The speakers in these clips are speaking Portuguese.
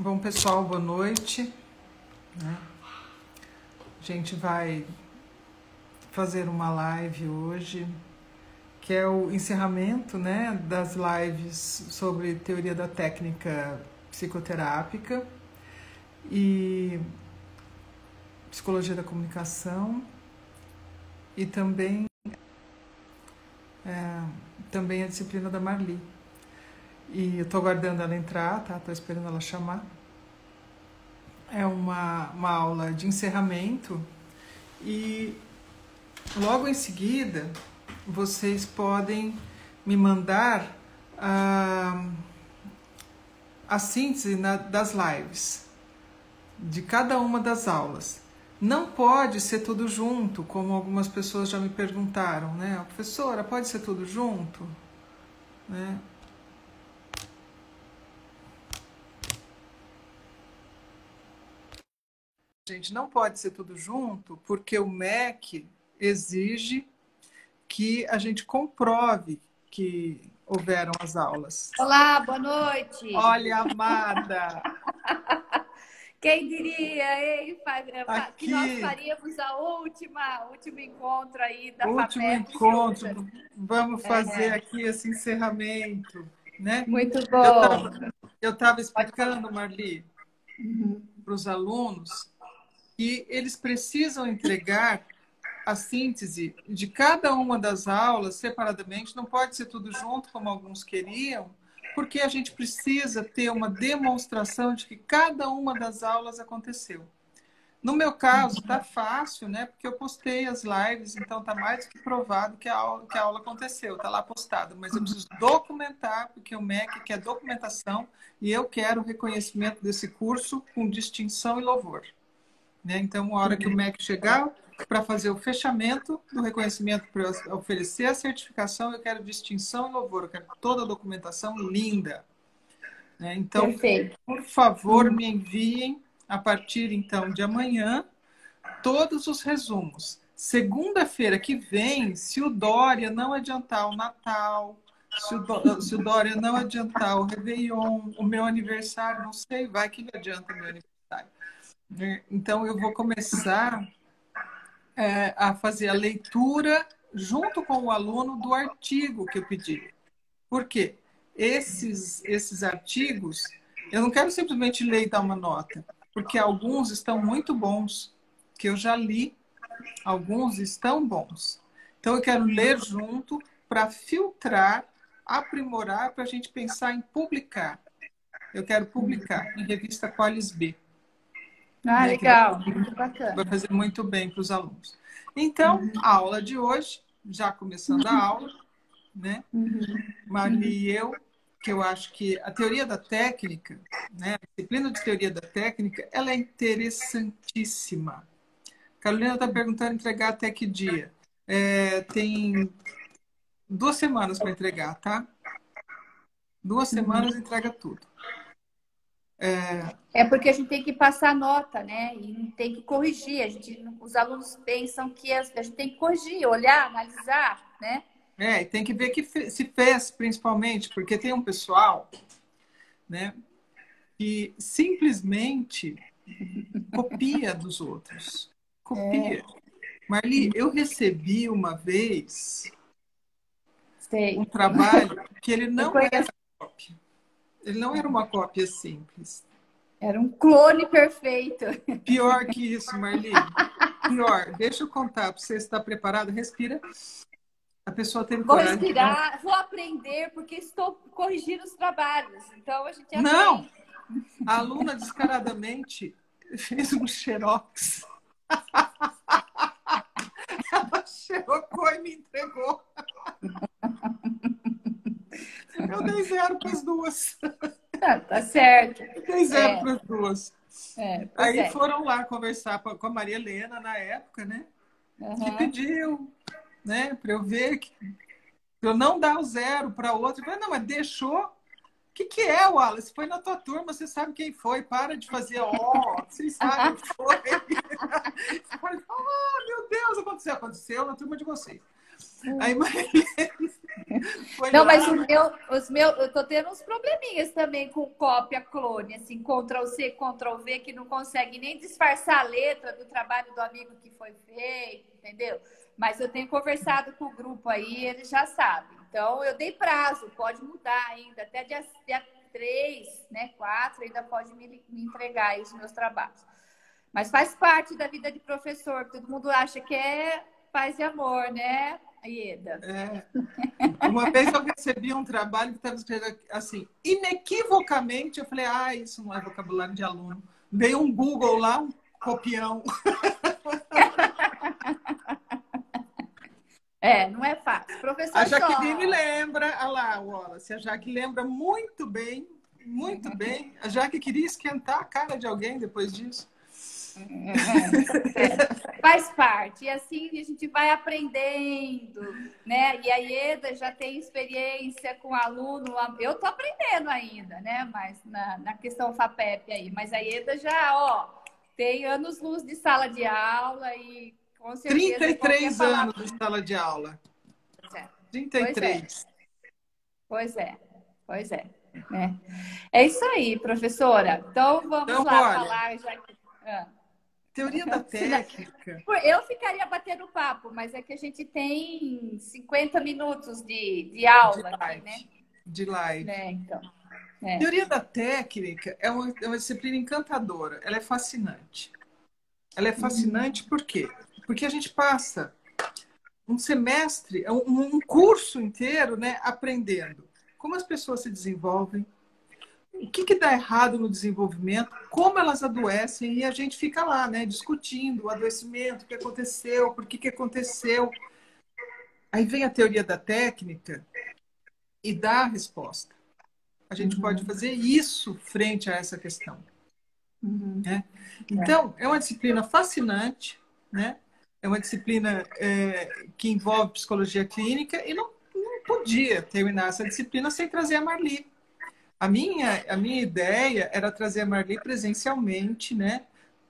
Bom, pessoal, boa noite. Né? A gente vai fazer uma live hoje, que é o encerramento, né, das lives sobre teoria da técnica psicoterápica e psicologia da comunicação e também a disciplina da Marli. E eu estou aguardando ela entrar, tá? Estou esperando ela chamar. É uma aula de encerramento e logo em seguida vocês podem me mandar a síntese das lives, de cada uma das aulas. Não pode ser tudo junto, como algumas pessoas já me perguntaram, né? Professora, pode ser tudo junto? Né? Gente, não pode ser tudo junto, porque o MEC exige que a gente comprove que houveram as aulas. Olá, boa noite. Olha, amada! Quem diria, hein? Que nós Aqui, faríamos o último encontro aí da último FAPESP encontro. juntas. Vamos fazer aqui esse encerramento, né? Muito bom. Eu estava explicando, Marli, para os alunos que eles precisam entregar a síntese de cada uma das aulas separadamente, não pode ser tudo junto, como alguns queriam, porque a gente precisa ter uma demonstração de que cada uma das aulas aconteceu. No meu caso, está fácil, né? Porque eu postei as lives, então está mais que provado que a aula aconteceu, está lá postado. Mas eu preciso documentar, porque o MEC quer documentação e eu quero o reconhecimento desse curso com distinção e louvor. Né? Então, a hora que o MEC chegar para fazer o fechamento do reconhecimento, para oferecer a certificação, eu quero distinção e louvor, eu quero toda a documentação linda. Né? Então, perfeito. Por favor, me enviem, a partir, então, de amanhã, todos os resumos. Segunda-feira que vem, se o Dória não adiantar o Natal, se o Dória não adiantar o Réveillon, o meu aniversário, não sei, vai que ele adianta o meu aniversário. Então, eu vou começar a fazer a leitura junto com o aluno do artigo que eu pedi. Por quê? Esses artigos, eu não quero simplesmente ler e dar uma nota, porque alguns estão muito bons, que eu já li, alguns estão bons. Então, eu quero ler junto para filtrar, aprimorar, para a gente pensar em publicar. Eu quero publicar em revista Qualis B. Ah, Né, legal, muito bacana. vai fazer muito bem para os alunos. Então, a aula de hoje, já começando a aula, né? Marli e eu, que eu acho que a teoria da técnica, né? A disciplina de teoria da técnica, ela é interessantíssima. Carolina está perguntando entregar até que dia? Tem 2 semanas para entregar, tá? 2 semanas entrega tudo. É porque a gente tem que passar nota, né? E tem que corrigir. Os alunos pensam que a gente tem que corrigir, olhar, analisar, né? E tem que ver que se fez, principalmente, porque tem um pessoal, né, que simplesmente copia dos outros. Copia. Marli, eu recebi uma vez um trabalho que ele não era cópia. Ele não era uma cópia simples. Era um clone perfeito. Pior que isso, Marli. Pior. Deixa eu contar para você estar preparado. Respira. A pessoa teve coragem. Vou respirar, vou aprender, porque estou corrigindo os trabalhos. Então, a gente aprende. Não! A aluna descaradamente fez um xerox. Ela xerocou e me entregou. Eu dei 0 para as duas. Tá certo. Eu dei 0 para as duas. Aí é. foram lá conversar com a Maria Helena na época, né? Que pediu, né? Para eu ver que eu não dar o 0 para outra. Eu falei, não, mas deixou. O que é, Wallace? Foi na tua turma, você sabe quem foi. Para de fazer, vocês sabem quem foi. Meu Deus, aconteceu na turma de vocês. Aí Marilene foi Não, lá. mas eu tô tendo uns probleminhas também com cópia clone, assim, Ctrl+C, Ctrl+V, que não consegue nem disfarçar a letra do trabalho do amigo que foi feito, entendeu? Mas eu tenho conversado com o grupo aí, eles já sabem. Então, eu dei prazo, pode mudar ainda, até dia 3, né, 4, ainda pode me entregar aí os meus trabalhos. Mas faz parte da vida de professor, todo mundo acha que é paz e amor, né, Ieda? É. Uma vez eu recebi um trabalho que estava escrito assim, inequivocamente, eu falei, isso não é vocabulário de aluno. Dei um Google lá, um copião. Não é fácil. A Professor Jaqueline só. lembra, olha lá, Wallace, a Jaque lembra muito bem, muito bem. A Jaque queria esquentar a cara de alguém depois disso. Faz parte. E assim a gente vai aprendendo, né? E a Ieda já tem experiência com aluno. Eu tô aprendendo ainda, né? Mas na questão FAPEP aí. Mas a Ieda já, tem anos-luz de sala de aula e com certeza 33 anos de sala de aula. Pois é. 33. Pois é. Né? É isso aí, professora. Então vamos lá olha, falar já que. Teoria da técnica. Eu ficaria batendo papo, mas é que a gente tem 50 minutos de aula aqui, né? De live. Então. Teoria da técnica é uma disciplina encantadora. Ela é fascinante. Ela é fascinante por quê? Porque a gente passa um semestre, um curso inteiro, né, aprendendo como as pessoas se desenvolvem, o que dá errado no desenvolvimento, como elas adoecem, e a gente fica lá, né, discutindo o adoecimento, o que aconteceu, por que aconteceu. Aí vem a teoria da técnica e dá a resposta. A gente pode fazer isso frente a essa questão. Né? Então, é uma disciplina fascinante, né? É uma disciplina que envolve psicologia clínica e não podia terminar essa disciplina sem trazer a Marli. A minha ideia era trazer a Marli presencialmente, né?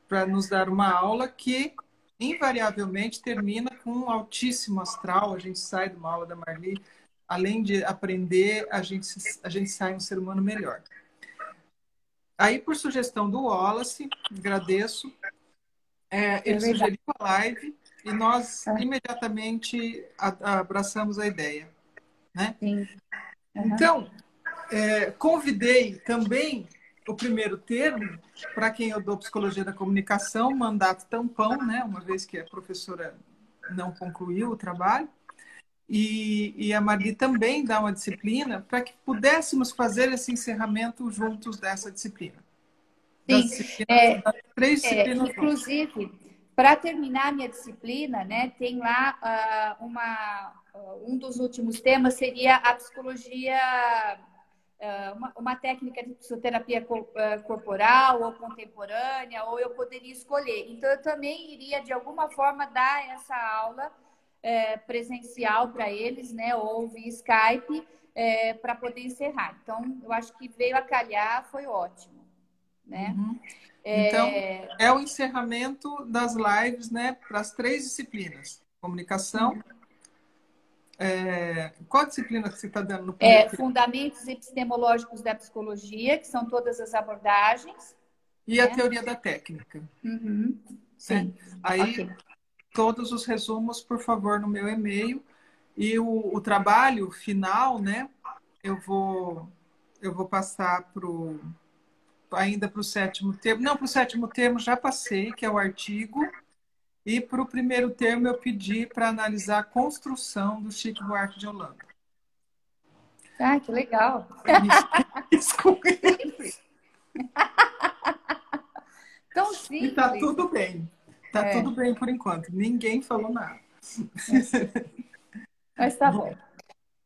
Para nos dar uma aula que invariavelmente termina com um altíssimo astral. A gente sai de uma aula da Marli, além de aprender, a gente sai um ser humano melhor. Aí, por sugestão do Wallace, agradeço, ele sugeriu a live e nós imediatamente abraçamos a ideia. Né? Então, convidei também o primeiro termo, para quem eu dou Psicologia da Comunicação, mandato tampão, né? Uma vez que a professora não concluiu o trabalho. E a Marli também dá uma disciplina para que pudéssemos fazer esse encerramento juntos dessa disciplina. Sim, Três disciplinas inclusive, para terminar a minha disciplina, né, tem lá um dos últimos temas seria a psicologia, uma técnica de psicoterapia corporal ou contemporânea, ou eu poderia escolher. Então, eu também iria, de alguma forma, dar essa aula presencial para eles, né, ou via Skype, para poder encerrar. Então, eu acho que veio a calhar, foi ótimo. Né? Então, é o encerramento das lives, né, para as 3 disciplinas. Comunicação. Qual disciplina que você está dando no primeiro? Fundamentos epistemológicos da psicologia, que são todas as abordagens. E a teoria da técnica. Sim. Aí, todos os resumos, por favor, no meu e-mail. E o trabalho final, né, eu vou passar ainda para o 7º termo. Não, para o 7º termo já passei, que é o artigo. E para o primeiro termo eu pedi para analisar a construção do Chico Buarque de Holanda. Ah, que legal. Isso com ele. Tão simples. E tá tudo bem. Tá tudo bem por enquanto. Ninguém falou nada. Mas tá bom.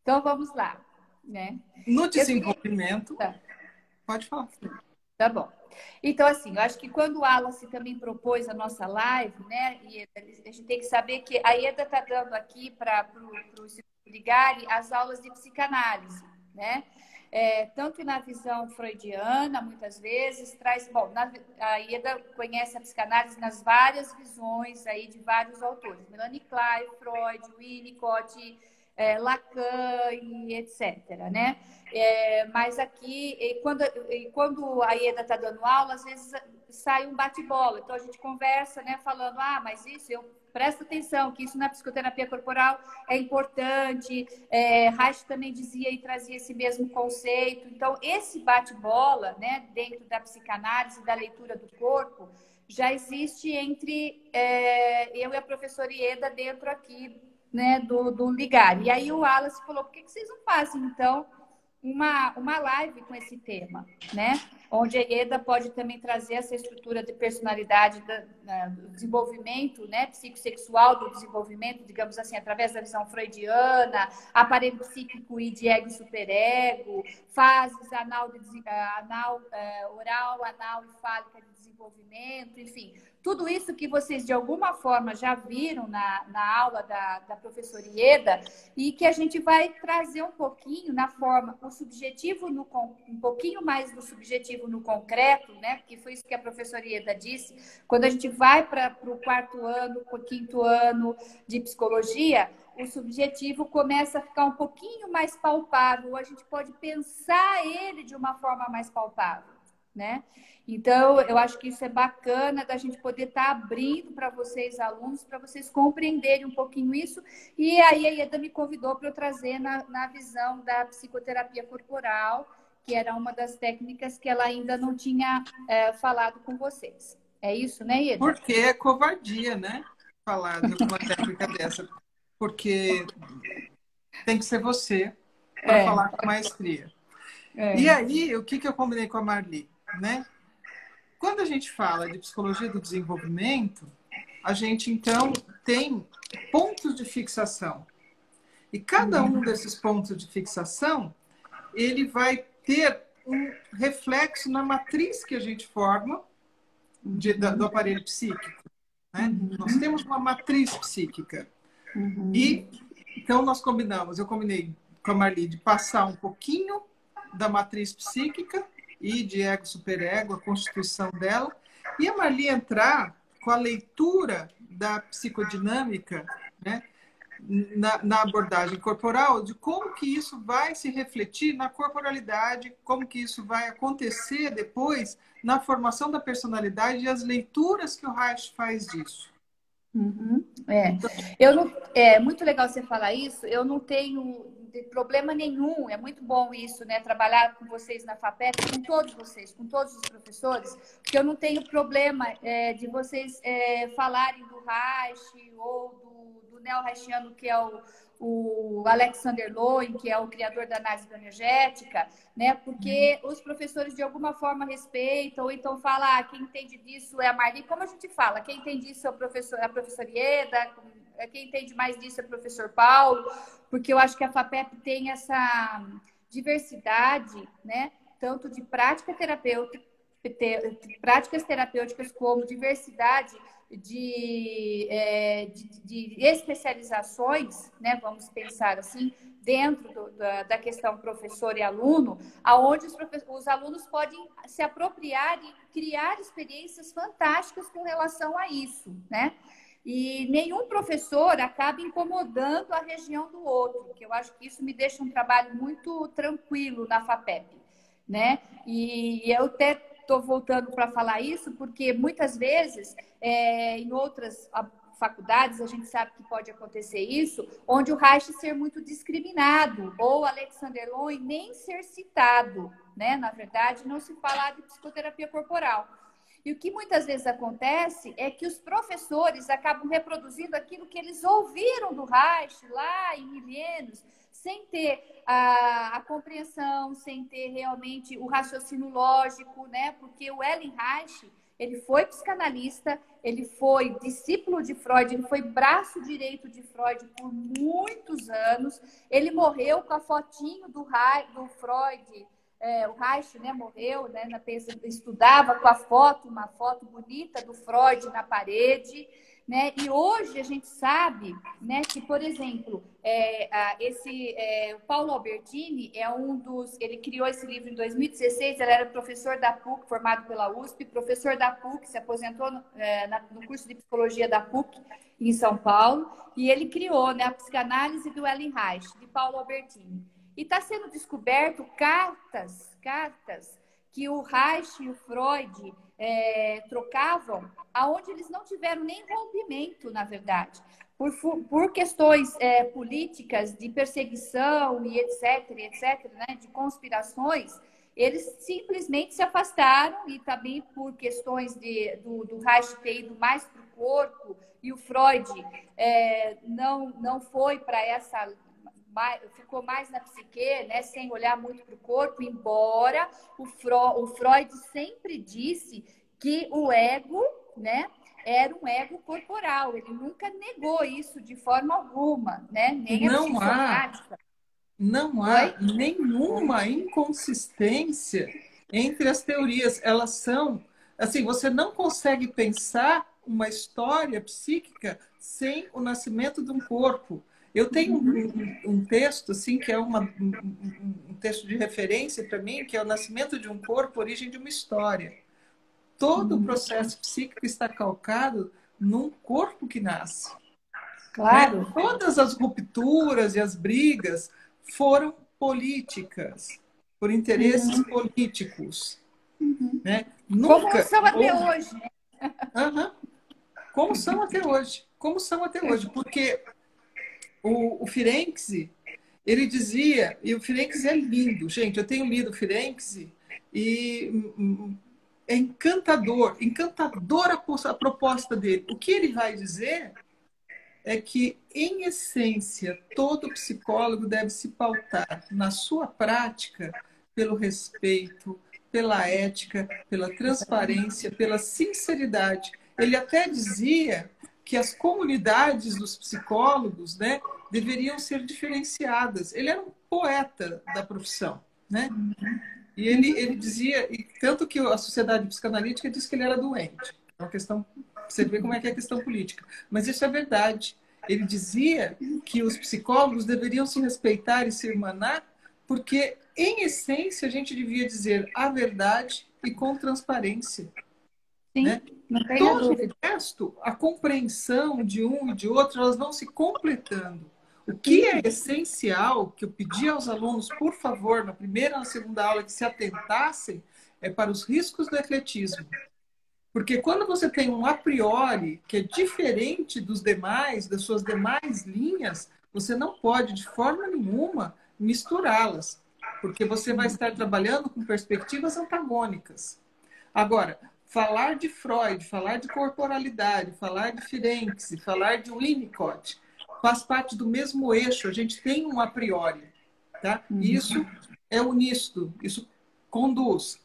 Então vamos lá. Né? No desenvolvimento... Pode falar. Tá bom. Então, assim, eu acho que quando o Wallace também propôs a nossa live, né, e a gente tem que saber que a Ieda está dando aqui para o Ligare as aulas de psicanálise, né? tanto na visão freudiana, muitas vezes, traz... Bom, a Ieda conhece a psicanálise nas várias visões aí de vários autores. Melanie Klein, Freud, Winnicott, Lacan e etc., né? Mas aqui, quando a Ieda está dando aula, às vezes sai um bate-bola. Então, a gente conversa, né, falando, mas isso, presta atenção, que isso na psicoterapia corporal é importante. Reich também dizia e trazia esse mesmo conceito. Então, esse bate-bola, né, dentro da psicanálise, da leitura do corpo, já existe entre eu e a professora Ieda dentro aqui, né, do Ligar. E aí o Wallace falou, por que vocês não fazem, então, uma live com esse tema, né? Onde a Ieda pode também trazer essa estrutura de personalidade do desenvolvimento, né, psicossexual, do desenvolvimento, digamos assim, através da visão freudiana, aparelho psíquico e de ego e superego, fases oral, anal e fálica de desenvolvimento, enfim, tudo isso que vocês de alguma forma já viram na aula da professora Ieda e que a gente vai trazer um pouquinho na forma, o subjetivo um pouquinho mais do subjetivo no concreto, né? Porque foi isso que a professora Ieda disse. Quando a gente vai para o quarto ano, para o quinto ano de psicologia, o subjetivo começa a ficar um pouquinho mais palpável, a gente pode pensar ele de uma forma mais palpável, né? Então, eu acho que isso é bacana da gente poder estar abrindo para vocês, alunos, para vocês compreenderem um pouquinho isso. E aí a Ieda me convidou para eu trazer na visão da psicoterapia corporal, que era uma das técnicas que ela ainda não tinha falado com vocês. É isso, né, Ieda? Porque é covardia, né? Falar de uma técnica dessa. Porque tem que ser você para falar com maestria. E aí, o que eu combinei com a Marli, né? Quando a gente fala de psicologia do desenvolvimento, a gente, então, tem pontos de fixação. E cada um desses pontos de fixação, ele vai ter um reflexo na matriz que a gente forma do aparelho psíquico. Né? Nós temos uma matriz psíquica. E, então, eu combinei com a Marli de passar um pouquinho da matriz psíquica e de ego superego, a constituição dela, e a Marli entrar com a leitura da psicodinâmica, né, na abordagem corporal, de como que isso vai se refletir na corporalidade, como que isso vai acontecer depois na formação da personalidade e as leituras que o Reich faz disso. É muito legal você falar isso. Eu não tenho problema nenhum. É muito bom isso, né? Trabalhar com vocês na FAPEP, com todos vocês, com todos os professores, porque eu não tenho problema de vocês falarem do Reich ou do neo-reichiano, que é o Alexander Lowen, que é o criador da análise bioenergética, né? Porque os professores de alguma forma respeitam, ou então falam, quem entende disso é a Marli, como a gente fala, quem entende disso é a professora Ieda, quem entende mais disso é o professor Paulo, porque eu acho que a FAPEP tem essa diversidade, né? Tanto de práticas terapêuticas como diversidade de especializações, né, vamos pensar assim, dentro da questão professor e aluno, aonde os alunos podem se apropriar e criar experiências fantásticas com relação a isso, né? E nenhum professor acaba incomodando a região do outro, que eu acho que isso me deixa um trabalho muito tranquilo na FAPEP, né? E eu até estou voltando para falar isso, porque muitas vezes, em outras faculdades, a gente sabe que pode acontecer isso, onde o Reich ser muito discriminado, ou Alexander Lowen nem ser citado, né? Na verdade, não se falar de psicoterapia corporal. E o que muitas vezes acontece é que os professores acabam reproduzindo aquilo que eles ouviram do Reich lá em milênios, sem ter a compreensão, sem ter realmente o raciocínio lógico, né? Porque o Ellen Reich, ele foi psicanalista, ele foi discípulo de Freud, ele foi braço direito de Freud por muitos anos. Ele morreu com a fotinho do Freud. O Reich, né, morreu, né, estudava com uma foto bonita do Freud na parede, né? E hoje a gente sabe, né, que, por exemplo, o Paulo Albertini é um dos... Ele criou esse livro em 2016, ele era professor da PUC, formado pela USP, professor da PUC, se aposentou no curso de psicologia da PUC em São Paulo, e ele criou, né, a psicanálise do Ellen Reich, de Paulo Albertini. E está sendo descoberto cartas que o Reich e o Freud trocavam, aonde eles não tiveram nem rompimento, na verdade, por questões políticas de perseguição e etc, né, de conspirações, eles simplesmente se afastaram, e também por questões do Reich ter ido mais para o corpo, e o Freud não foi para essa... ficou mais na psique, né, sem olhar muito para o corpo, embora o Freud sempre disse que o ego, né, era um ego corporal. Ele nunca negou isso de forma alguma, né, nem a psicossomática. Não há nenhuma inconsistência entre as teorias. Elas são... Assim, você não consegue pensar uma história psíquica sem o nascimento de um corpo. Eu tenho um texto, assim, que é um texto de referência para mim, que é O Nascimento de um Corpo, Origem de uma História. Todo o processo psíquico está calcado num corpo que nasce. Claro. Né? Todas as rupturas e as brigas foram políticas, por interesses políticos. Né? Como são até hoje. Né? Como são até hoje. Como são até hoje. Porque o Firenze, ele dizia, e o Firenze é lindo, gente, eu tenho lido o Firenze e é encantadora a proposta dele. O que ele vai dizer é que, em essência, todo psicólogo deve se pautar na sua prática pelo respeito, pela ética, pela transparência, pela sinceridade. Ele até dizia que as comunidades dos psicólogos, né, deveriam ser diferenciadas. Ele era um poeta da profissão, né? E ele dizia, e tanto que a Sociedade Psicanalítica disse que ele era doente. É uma questão, você vê como é que é a questão política. Mas isso é verdade. Ele dizia que os psicólogos deveriam se respeitar e se irmanar, porque, em essência, a gente devia dizer a verdade e com transparência. Sim, né? Não tenho Todo dúvida. o resto, a compreensão de um e de outro, elas vão se completando. O que é essencial, que eu pedi aos alunos, por favor, na primeira e na segunda aula, que se atentassem, é para os riscos do ecletismo. Porque quando você tem um a priori que é diferente dos demais, das suas demais linhas, você não pode, de forma nenhuma, misturá-las. Porque você vai estar trabalhando com perspectivas antagônicas. Agora, falar de Freud, falar de corporalidade, falar de Firenze, falar de Winnicott, faz parte do mesmo eixo. A gente tem um a priori. Tá? Isso é uníssono, isso conduz.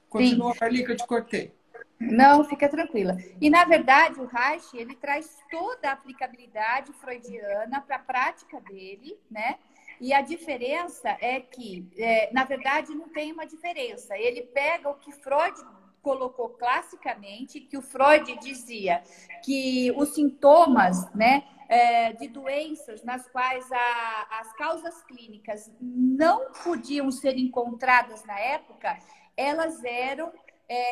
Continua, Marli, que eu te cortei. Não, fica tranquila. E, na verdade, o Reich, ele traz toda a aplicabilidade freudiana para a prática dele, né? E a diferença é que, na verdade, não tem uma diferença. Ele pega o que Freud colocou classicamente, que o Freud dizia que os sintomas, né, de doenças nas quais as causas clínicas não podiam ser encontradas na época, elas eram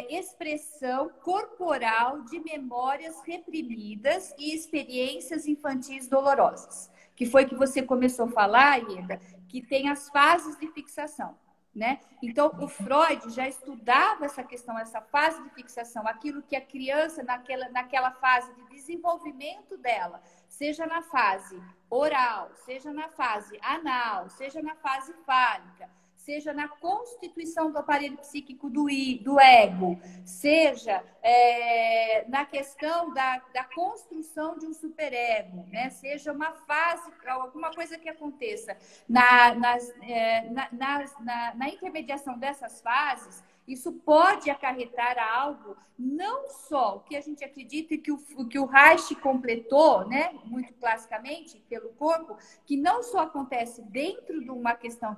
expressão corporal de memórias reprimidas e experiências infantis dolorosas. Que foi que você começou a falar, Ieda, que tem as fases de fixação. Né? Então, o Freud já estudava essa questão, essa fase de fixação, aquilo que a criança, naquela fase de desenvolvimento dela, seja na fase oral, seja na fase anal, seja na fase fálica, seja na constituição do aparelho psíquico do ego, seja na questão da construção de um superego, né? Seja uma fase, alguma coisa que aconteça na intermediação dessas fases, isso pode acarretar a algo, não só o que a gente acredita e que o Reich completou, né, muito classicamente, pelo corpo, que não só acontece dentro de uma questão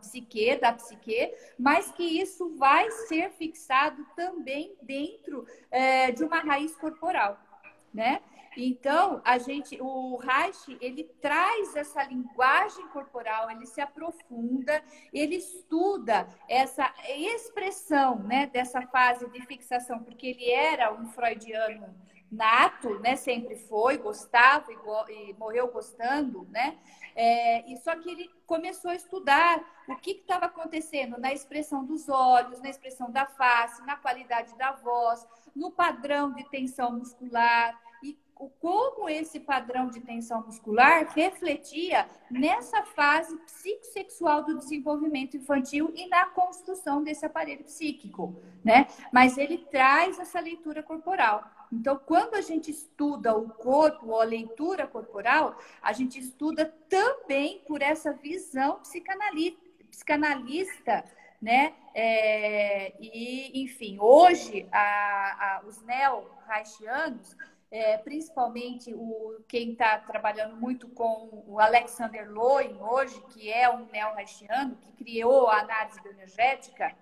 da psique, mas que isso vai ser fixado também dentro de uma raiz corporal, né? Então, o Reich, ele traz essa linguagem corporal, ele se aprofunda, ele estuda essa expressão, né, dessa fase de fixação, porque ele era um freudiano nato, né, sempre foi, gostava e morreu gostando, né, e só que ele começou a estudar o que estava acontecendo na expressão dos olhos, na expressão da face, na qualidade da voz, no padrão de tensão muscular, como esse padrão de tensão muscular refletia nessa fase psicossexual do desenvolvimento infantil e na construção desse aparelho psíquico, né? Mas ele traz essa leitura corporal. Então, quando a gente estuda o corpo ou a leitura corporal, a gente estuda também por essa visão psicanalista, né? Enfim, hoje, os neo-reichianos, principalmente quem está trabalhando muito com o Alexander Lowen hoje, que é um neo-reichiano, que criou a análise bioenergética,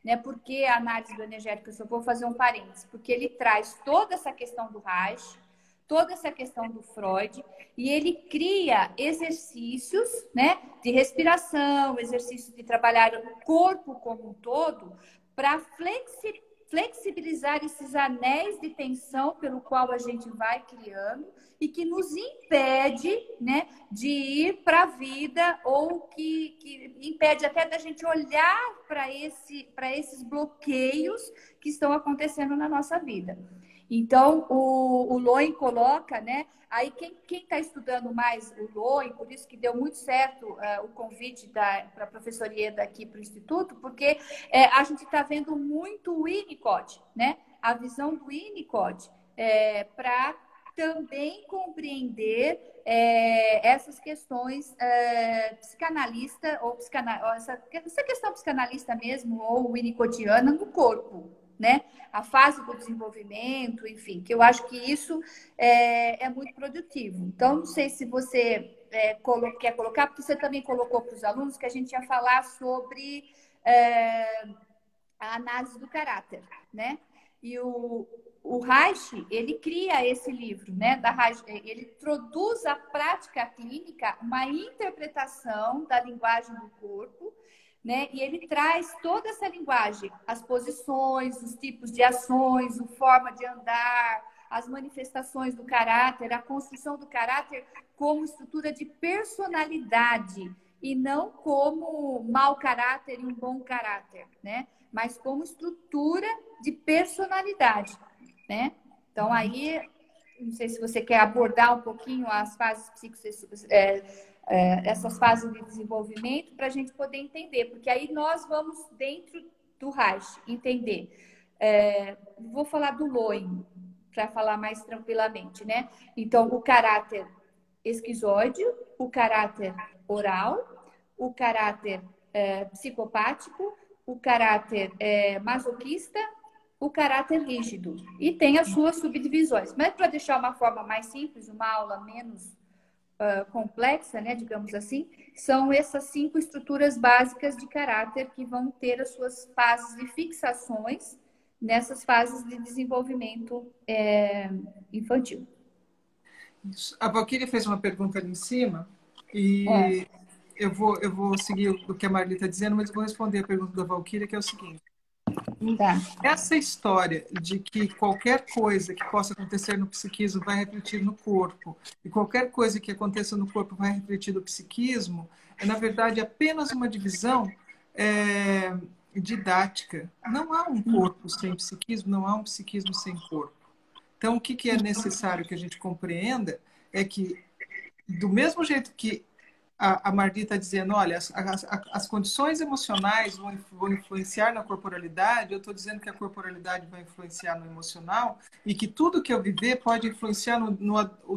né? Porque a análise bioenergética, eu só vou fazer um parênteses, porque ele traz toda essa questão do Reich, toda essa questão do Freud, e ele cria exercícios, né, de respiração, exercícios de trabalhar o corpo como um todo, para flexibilizar esses anéis de tensão pelo qual a gente vai criando e que nos impede, né, de ir para a vida, ou que impede até da gente olhar para esses bloqueios que estão acontecendo na nossa vida. Então, o Lowen coloca, né? Aí, quem está estudando mais o Lowen, por isso que deu muito certo o convite para a professora Ieda aqui para o Instituto, porque a gente está vendo muito o Winnicott, né? A visão do Winnicott para também compreender essas questões psicanalista, ou essa questão psicanalista mesmo, ou winnicottiana no corpo, né? A fase do desenvolvimento, enfim, que eu acho que isso é muito produtivo. Então, não sei se você quer colocar, porque você também colocou para os alunos que a gente ia falar sobre a análise do caráter, né? E o Reich, ele cria esse livro, né? Ele introduz à prática clínica uma interpretação da linguagem do corpo, né? E ele traz toda essa linguagem, as posições, os tipos de ações, a forma de andar, as manifestações do caráter, a construção do caráter como estrutura de personalidade e não como mau caráter e um bom caráter, né? Mas como estrutura de personalidade, né? Então, aí, não sei se você quer abordar um pouquinho as fases essas fases de desenvolvimento para a gente poder entender, porque aí nós vamos dentro do Reich entender. Vou falar do Lowen para falar mais tranquilamente, né? Então, o caráter esquizoide, o caráter oral, o caráter psicopático, o caráter masoquista, o caráter rígido. E tem as suas subdivisões. Mas para deixar uma forma mais simples, uma aula menos complexa, né, digamos assim, são essas 5 estruturas básicas de caráter que vão ter as suas fases de fixações nessas fases de desenvolvimento infantil. A Valquíria fez uma pergunta ali em cima e eu vou seguir o que a Marli está dizendo, mas eu vou responder a pergunta da Valquíria, que é o seguinte. Tá. Essa história de que qualquer coisa que possa acontecer no psiquismo vai refletir no corpo, e qualquer coisa que aconteça no corpo vai refletir no psiquismo, na verdade, apenas uma divisão didática. Não há um corpo sem psiquismo, não há um psiquismo sem corpo. Então, o que é necessário que a gente compreenda é que, do mesmo jeito que a Marli está dizendo, olha, as condições emocionais vão influenciar na corporalidade, eu estou dizendo que a corporalidade vai influenciar no emocional e que tudo que eu viver pode influenciar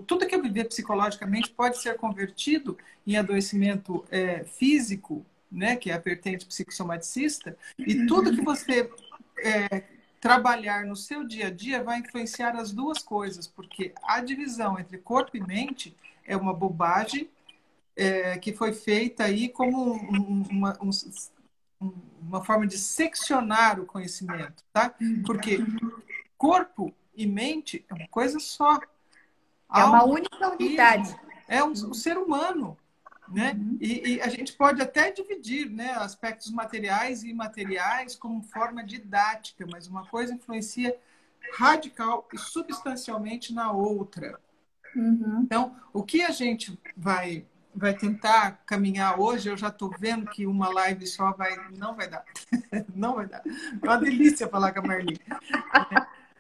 tudo que eu viver psicologicamente pode ser convertido em adoecimento físico, né, que é a vertente psicossomaticista, e tudo que você trabalhar no seu dia a dia vai influenciar as duas coisas, porque a divisão entre corpo e mente é uma bobagem que foi feita aí como uma forma de seccionar o conhecimento, tá? Porque corpo e mente é uma coisa só. É uma única unidade. É um ser humano, né? E a gente pode até dividir, né, aspectos materiais e imateriais como forma didática, mas uma coisa influencia radical e substancialmente na outra. Então, o que a gente vai tentar caminhar hoje, eu já estou vendo que uma live só não vai dar. Não vai dar. É uma delícia falar com a Marli.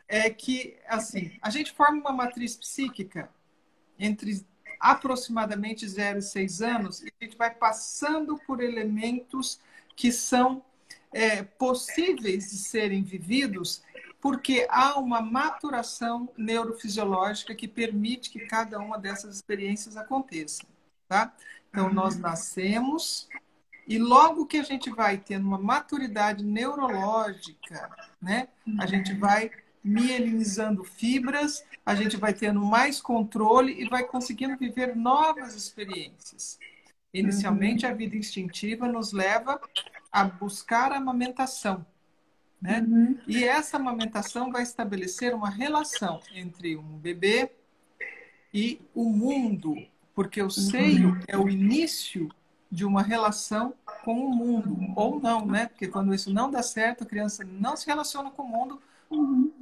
É que, assim, a gente forma uma matriz psíquica entre aproximadamente 0 e 6 anos e a gente vai passando por elementos que são possíveis de serem vividos porque há uma maturação neurofisiológica que permite que cada uma dessas experiências aconteça, tá? Então, nós nascemos e logo que a gente vai tendo uma maturidade neurológica, né? A gente vai mielinizando fibras, a gente vai tendo mais controle e vai conseguindo viver novas experiências. Inicialmente, a vida instintiva nos leva a buscar a amamentação, né? E essa amamentação vai estabelecer uma relação entre um bebê e o mundo, porque o seio é o início de uma relação com o mundo, ou não, né? Porque quando isso não dá certo, a criança não se relaciona com o mundo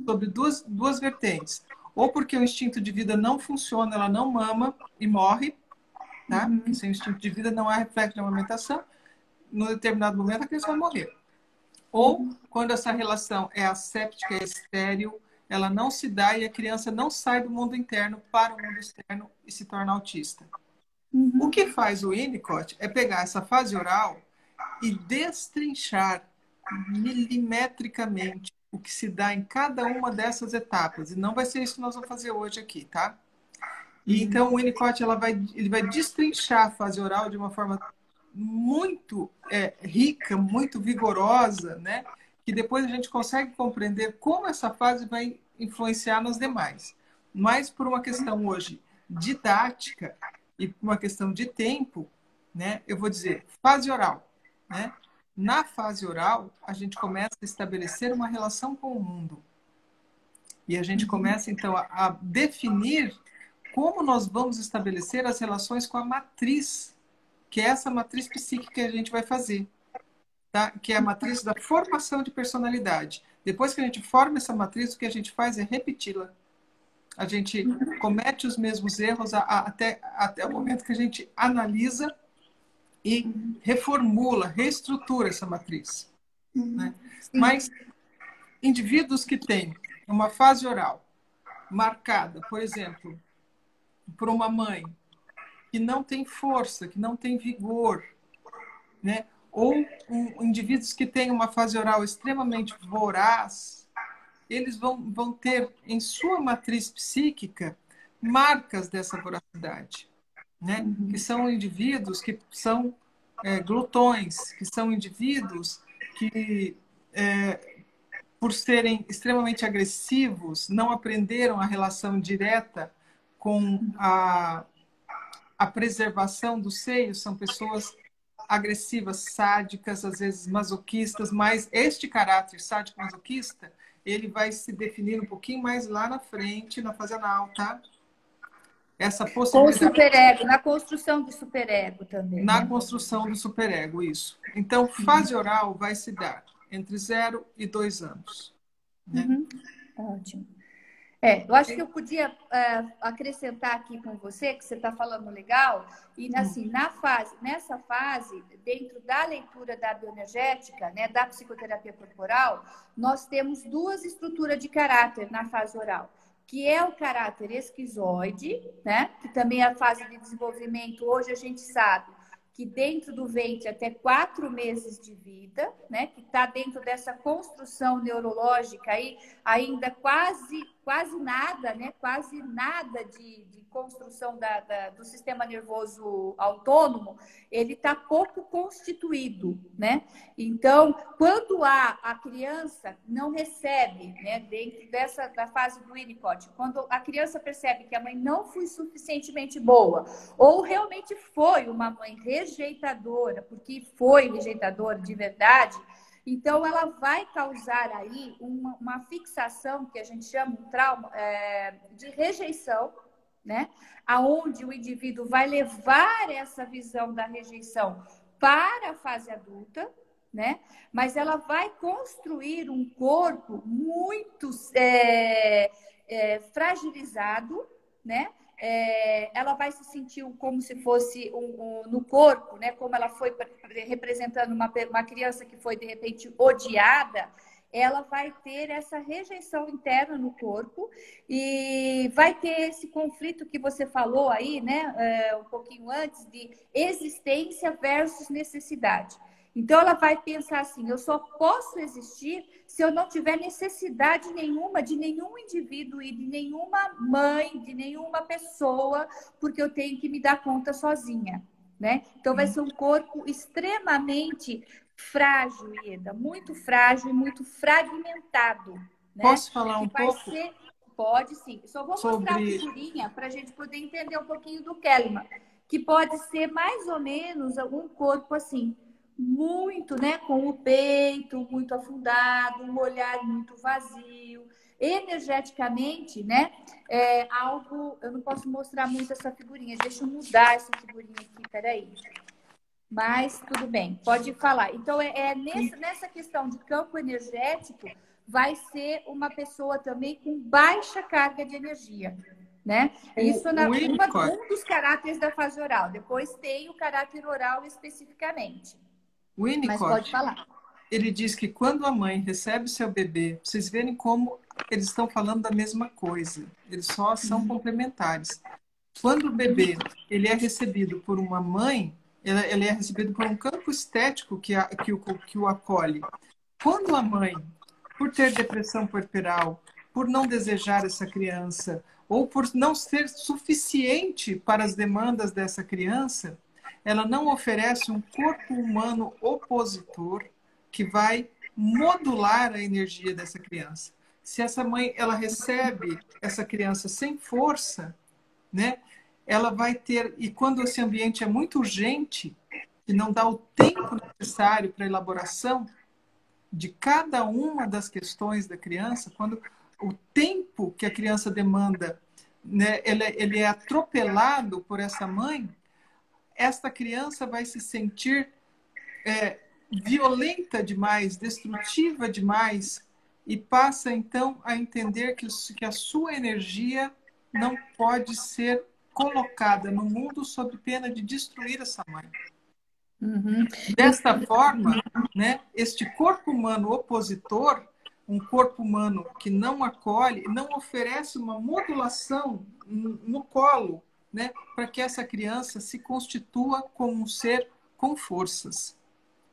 sobre duas vertentes. Ou porque o instinto de vida não funciona, ela não mama e morre, tá? Porque sem o instinto de vida não há reflexo de amamentação, num determinado momento a criança vai morrer. Ou quando essa relação é asséptica, é estéril, ela não se dá e a criança não sai do mundo interno para o mundo externo e se torna autista. O que faz o Winnicott é pegar essa fase oral e destrinchar milimetricamente o que se dá em cada uma dessas etapas. E não vai ser isso que nós vamos fazer hoje aqui, tá? E então o Winnicott ele vai destrinchar a fase oral de uma forma muito rica, muito vigorosa, né? Que depois a gente consegue compreender como essa fase vai influenciar nas demais. Mas por uma questão hoje didática e por uma questão de tempo, né? Eu vou dizer fase oral, né? Na fase oral, a gente começa a estabelecer uma relação com o mundo. E a gente começa, então, a definir como nós vamos estabelecer as relações com a matriz, que é essa matriz psíquica que a gente vai fazer, tá? Que é a matriz da formação de personalidade. Depois que a gente forma essa matriz, o que a gente faz é repeti-la. A gente comete os mesmos erros até o momento que a gente analisa e reformula, reestrutura essa matriz, né? Mas indivíduos que têm uma fase oral marcada, por exemplo, por uma mãe que não tem força, que não tem vigor, né? Ou indivíduos que têm uma fase oral extremamente voraz, eles vão ter em sua matriz psíquica marcas dessa voracidade, né? Que são indivíduos que são glutões, que são indivíduos que, por serem extremamente agressivos, não aprenderam a relação direta com a preservação do seio, são pessoas agressivas, sádicas, às vezes masoquistas, mas este caráter sádico-masoquista, ele vai se definir um pouquinho mais lá na frente, na fase anal, tá? Essa possibilidade... Com o superego, na construção do superego também. Na né? construção do superego, isso. Então, fase oral vai se dar entre 0 e 2 anos. Né? Ótimo. Eu acho que eu podia acrescentar aqui com você, que você está falando legal, e assim, nessa fase, dentro da leitura da bioenergética, né, da psicoterapia corporal, nós temos duas estruturas de caráter na fase oral, que é o caráter esquizoide, né, que também é a fase de desenvolvimento, hoje a gente sabe que dentro do ventre até 4 meses de vida, né, que está dentro dessa construção neurológica aí, ainda quase nada, né, quase nada de construção do sistema nervoso autônomo, ele está pouco constituído, né? Então, quando a criança não recebe, né, dentro da fase do Winnicott, quando a criança percebe que a mãe não foi suficientemente boa, ou realmente foi uma mãe rejeitadora, porque foi rejeitadora de verdade, então ela vai causar aí uma fixação, que a gente chama um trauma de rejeição, né? Aonde o indivíduo vai levar essa visão da rejeição para a fase adulta, né? Mas ela vai construir um corpo muito fragilizado, né? Ela vai se sentir como se fosse no corpo, né? Como ela foi representando uma criança que foi, de repente, odiada, ela vai ter essa rejeição interna no corpo e vai ter esse conflito que você falou aí, né? Um pouquinho antes, de existência versus necessidade. Então, ela vai pensar assim, eu só posso existir se eu não tiver necessidade nenhuma de nenhum indivíduo e de nenhuma mãe, de nenhuma pessoa, porque eu tenho que me dar conta sozinha, né? Então, vai ser um corpo extremamente frágil, Ieda, muito frágil e muito fragmentado, né? Posso falar um pouco? Pode sim. Só vou mostrar a figurinha para a gente poder entender um pouquinho do Kellerman, que pode ser mais ou menos um corpo assim, muito, né, com o peito muito afundado, um olhar muito vazio, energeticamente, né, algo, eu não posso mostrar muito essa figurinha, deixa eu mudar essa figurinha aqui, peraí. Mas tudo bem, pode falar. Então, nessa questão de campo energético, vai ser uma pessoa também com baixa carga de energia, né? Isso um dos caráteres da fase oral. Depois tem o caráter oral especificamente. O Winnicott, mas pode falar. Ele diz que quando a mãe recebe seu bebê, vocês verem como eles estão falando da mesma coisa, eles só são complementares. Quando o bebê ele é recebido por uma mãe, ele é recebido por um campo estético que o acolhe. Quando a mãe, por ter depressão puerperal, por não desejar essa criança, ou por não ser suficiente para as demandas dessa criança, ela não oferece um corpo humano opositor que vai modular a energia dessa criança. Se essa mãe ela recebe essa criança sem força, né, ela vai ter, e quando esse ambiente é muito urgente, e não dá o tempo necessário para a elaboração de cada uma das questões da criança, quando o tempo que a criança demanda, né, ele é atropelado por essa mãe, esta criança vai se sentir violenta demais, destrutiva demais, e passa então a entender que a sua energia não pode ser colocada no mundo sob pena de destruir essa mãe. Uhum. Desta forma, né, este corpo humano opositor, um corpo humano que não acolhe, não oferece uma modulação no colo, né, para que essa criança se constitua como um ser com forças,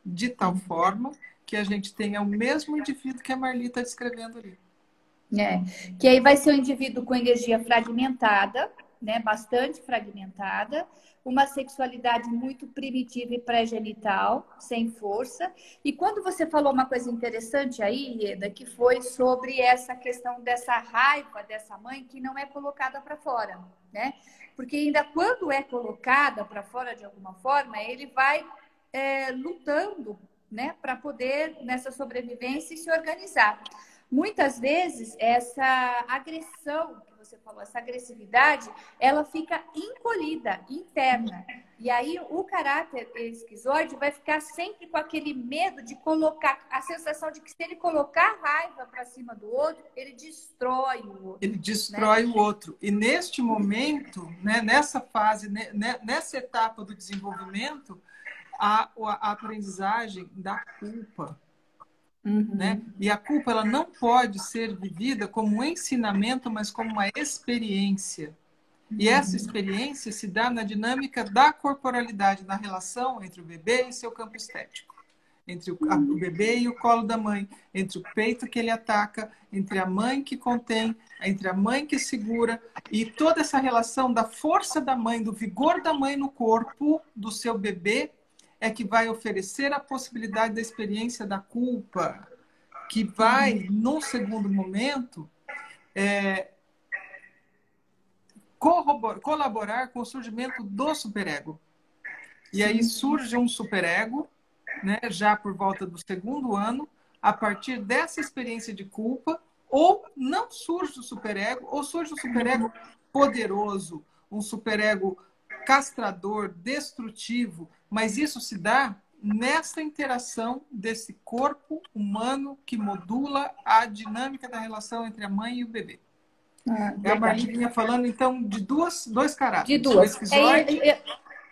de tal forma que a gente tenha o mesmo indivíduo que a Marli está descrevendo ali. Que aí vai ser um indivíduo com energia fragmentada, né, bastante fragmentada, uma sexualidade muito primitiva e pré-genital, sem força. E quando você falou uma coisa interessante aí, Ieda, que foi sobre essa questão dessa raiva dessa mãe que não é colocada para fora, né? Porque ainda quando é colocada para fora de alguma forma, ele vai lutando, né, para poder, nessa sobrevivência, se organizar. Muitas vezes, essa agressão que você falou, essa agressividade, ela fica encolhida, interna. E aí, o caráter esquizoide vai ficar sempre com aquele medo de colocar, a sensação de que se ele colocar raiva para cima do outro, ele destrói o outro. Ele destrói, né, o outro. E neste momento, né, nessa fase, nessa etapa do desenvolvimento, a aprendizagem da culpa. Uhum. Né? E a culpa ela não pode ser vivida como um ensinamento, mas como uma experiência. E essa experiência se dá na dinâmica da corporalidade, na relação entre o bebê e seu campo estético. Entre o bebê e o colo da mãe, entre o peito que ele ataca, entre a mãe que contém, entre a mãe que segura, e toda essa relação da força da mãe, do vigor da mãe no corpo do seu bebê, é que vai oferecer a possibilidade da experiência da culpa, que vai, num segundo momento, colaborar com o surgimento do superego. E aí surge um superego, né, já por volta do segundo ano, a partir dessa experiência de culpa, ou não surge o superego, ou surge o superego poderoso, um superego castrador, destrutivo, mas isso se dá nessa interação desse corpo humano que modula a dinâmica da relação entre a mãe e o bebê. A Marli vinha falando, então, de dois caráteres. De duas. O esquizoide...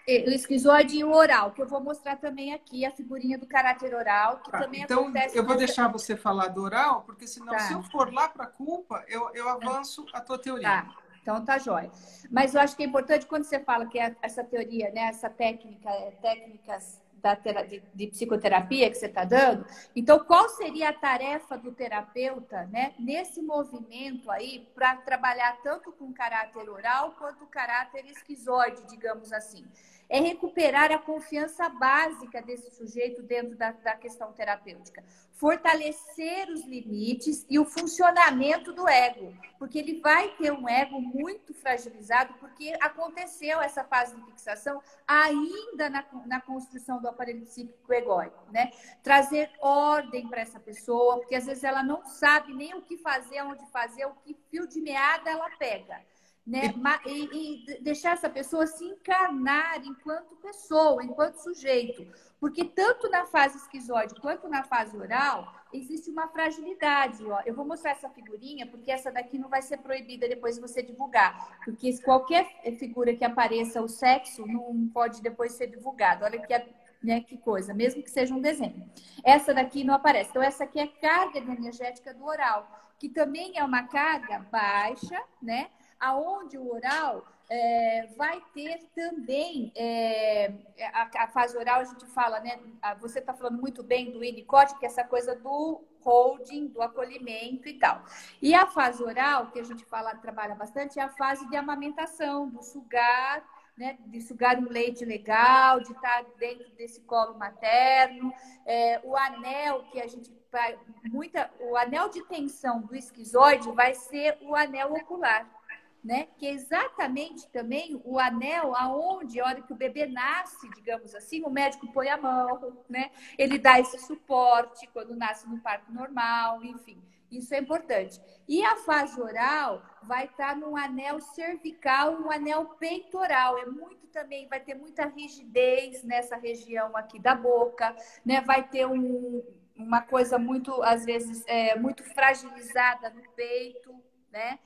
O esquizoide e o oral, que eu vou mostrar também aqui, a figurinha do caráter oral, que também então, acontece... eu vou deixar você falar do oral, porque senão, Tá. se eu for lá para a culpa, eu avanço a tua teoria. Tá, então tá jóia. Mas eu acho que é importante quando você fala que essa teoria, né, essa técnicas de psicoterapia que você está dando, então qual seria a tarefa do terapeuta, né, nesse movimento aí, para trabalhar tanto com caráter oral quanto o caráter esquizoide, digamos assim? É recuperar a confiança básica desse sujeito dentro da questão terapêutica. Fortalecer os limites e o funcionamento do ego. Porque ele vai ter um ego muito fragilizado, porque aconteceu essa fase de fixação ainda na construção do aparelho psíquico egóico, né? Trazer ordem para essa pessoa, porque às vezes ela não sabe nem o que fazer, onde fazer, o que fio de meada ela pega. Né? E deixar essa pessoa se encarnar enquanto pessoa, enquanto sujeito. Porque tanto na fase esquizoide quanto na fase oral, existe uma fragilidade. Ó. Eu vou mostrar essa figurinha, porque essa daqui não vai ser proibida depois de você divulgar. Porque qualquer figura que apareça o sexo não pode depois ser divulgado. Olha que, né, que coisa, mesmo que seja um desenho. Essa daqui não aparece. Então, essa aqui é a carga energética do oral, que também é uma carga baixa, né? Aonde o oral vai ter também a fase oral, a gente fala, né? Você está falando muito bem do Winnicott, que é essa coisa do holding, do acolhimento e tal. E a fase oral, que a gente trabalha bastante, é a fase de amamentação, do sugar, né? De sugar um leite legal, de estar dentro desse colo materno. O anel que a gente o anel de tensão do esquizoide vai ser o anel ocular. Né? Que é exatamente também o anel aonde, a hora que o bebê nasce, digamos assim, o médico põe a mão, né? Ele dá esse suporte quando nasce no parto normal, enfim, isso é importante. E a fase oral vai estar no anel cervical, no anel peitoral, também vai ter muita rigidez nessa região aqui da boca, né? Vai ter uma coisa muito, às vezes, muito fragilizada no peito, né?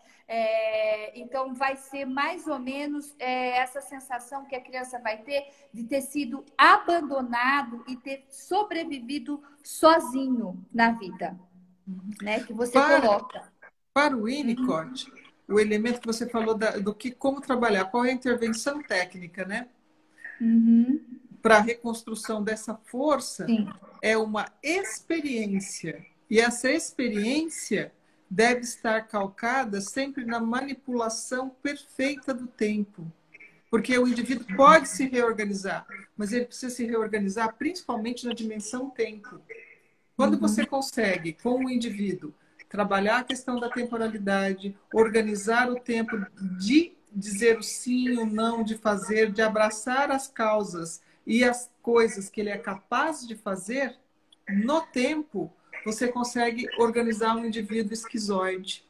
Então, vai ser mais ou menos essa sensação que a criança vai ter de ter sido abandonado e ter sobrevivido sozinho na vida, né? Que você coloca. Para o Winnicott, o elemento que você falou como trabalhar, qual é a intervenção técnica, né? Para a reconstrução dessa força, sim, é uma experiência. E essa experiência deve estar calcada sempre na manipulação perfeita do tempo. Porque o indivíduo pode se reorganizar, mas ele precisa se reorganizar principalmente na dimensão tempo. Quando você consegue, com o indivíduo, trabalhar a questão da temporalidade, organizar o tempo de dizer o sim, o não, de fazer, de abraçar as causas e as coisas que ele é capaz de fazer, no tempo, você consegue organizar um indivíduo esquizoide.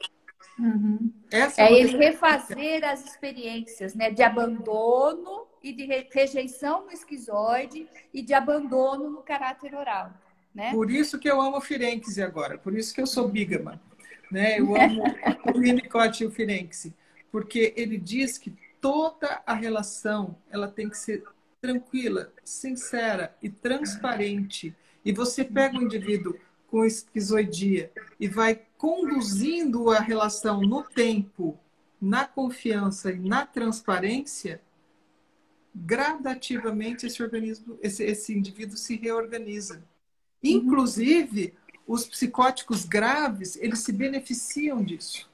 Ele refazer as experiências, né, de abandono e de rejeição no esquizoide e de abandono no caráter oral. Né? Por isso que eu amo o Firenze agora, por isso que eu sou bígama. Né? Eu amo o Winnicott e o Firenze, porque ele diz que toda a relação ela tem que ser tranquila, sincera e transparente. E você pega um indivíduo com esquizoidia e vai conduzindo a relação no tempo, na confiança e na transparência, gradativamente esse indivíduo se reorganiza. Inclusive, os psicóticos graves, eles se beneficiam disso.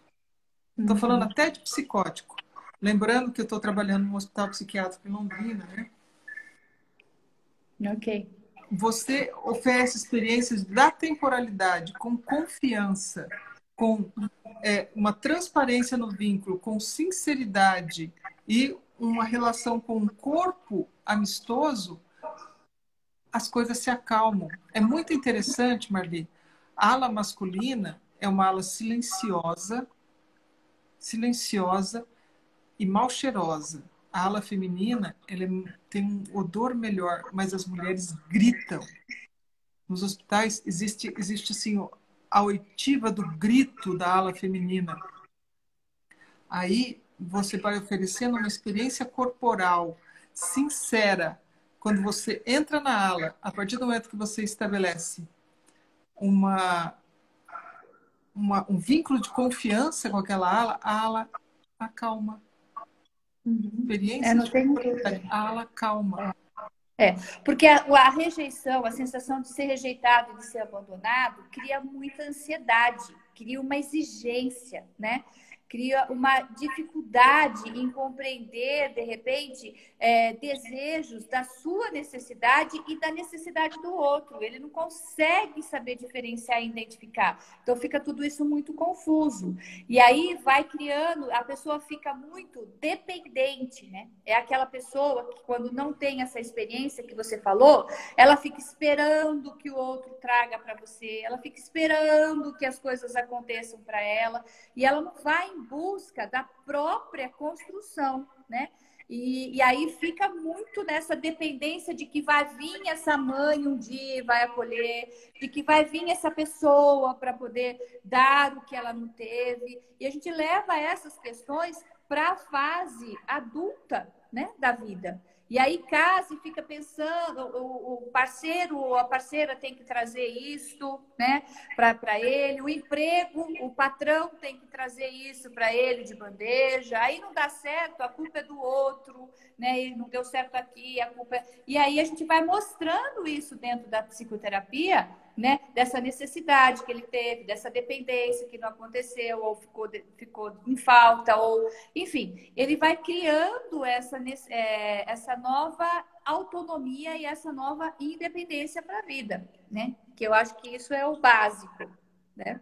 Estou falando até de psicótico. Lembrando que eu estou trabalhando no hospital psiquiátrico em Londrina, né? Ok. Você oferece experiências da temporalidade com confiança, com uma transparência no vínculo, com sinceridade e uma relação com um corpo amistoso, as coisas se acalmam. É muito interessante, Marli. A ala masculina é uma ala silenciosa, e mal cheirosa. A ala feminina, tem um odor melhor, mas as mulheres gritam. Nos hospitais existe assim, a oitiva do grito da ala feminina. Aí você vai oferecendo uma experiência corporal sincera. Quando você entra na ala, a partir do momento que você estabelece um vínculo de confiança com aquela ala, a ala acalma. Experiência não de tem a ala calma. Porque a rejeição, a sensação de ser rejeitado e de ser abandonado, cria muita ansiedade, cria uma exigência, né? Cria uma dificuldade em compreender, de repente, desejos da sua necessidade e da necessidade do outro. Ele não consegue saber diferenciar e identificar. Então, fica tudo isso muito confuso. E aí vai criando, a pessoa fica muito dependente, né? É aquela pessoa que, quando não tem essa experiência que você falou, ela fica esperando que o outro traga para você, ela fica esperando que as coisas aconteçam para ela, e ela não vai em busca da própria construção, né? E aí fica muito nessa dependência de que vai vir essa mãe um dia e vai acolher, de que vai vir essa pessoa para poder dar o que ela não teve. E a gente leva essas questões para a fase adulta, né, da vida. E aí casa e fica pensando, o parceiro ou a parceira tem que trazer isso, né, para ele. O emprego, o patrão tem que trazer isso para ele de bandeja. Aí não dá certo, a culpa é do outro, né? Ele não deu certo aqui, a culpa é... E aí a gente vai mostrando isso dentro da psicoterapia, né? Dessa necessidade que ele teve, dessa dependência que não aconteceu, ou ficou em falta, ou enfim, ele vai criando essa nova autonomia e essa nova independência para a vida, né? Que eu acho que isso é o básico, né?